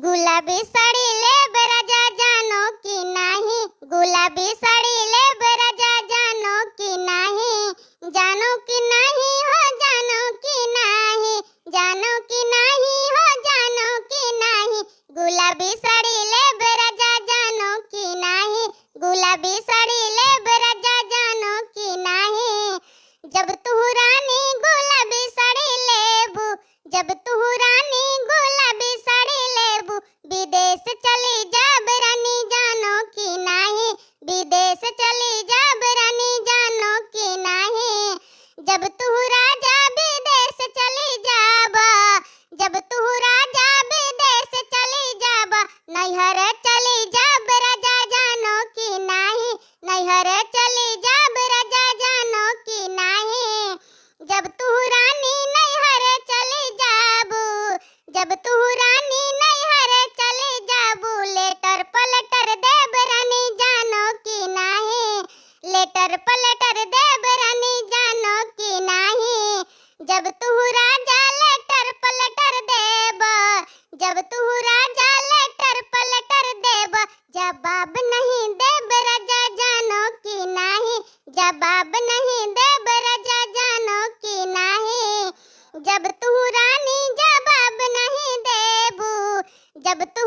गुलाबी साड़ी लेब राजा जानो कि नाही, गुलाबी साड़ी लेब राजा जानो कि नाही, जानो कि नाही हो जानो कि नाही, जानो कि नाही हो जानो कि नाही, गुलाबी साड़ी लेब राजा जानो कि नाही, गुलाबी साड़ी लेब राजा जानो कि नाही। जब तू रानी गुलाबी साड़ी लेबू, जब तू रानी गुलाबी साड़ी लेबू, विदेश चली जाब रानी जानो कि नाही, विदेश चली जाब रानी जानो कि नाही। जब तू राजा विदेश चली जाब, जब तू राजा विदेश चली जाब, नैहर चली जाब राजा जानो कि नाही, नैहर चली जाब राजा जानो कि नाही। जब तू रानी नैहर चली जाबू, जब तू रानी नैहर चली जाबू, लेटर पलटर देब रानी जानो कि नाही, लेटर पलटर देब रानी जानो कि नाही। जब तू राजा लेटर पलटर देब, जब तू राजा लेटर पलटर देब, जवाब नहीं देब राजा जानो कि नाही, जवाब नहीं देब राजा जानो कि नाही। जब तू रानी जवाब नहीं देबू, जब तू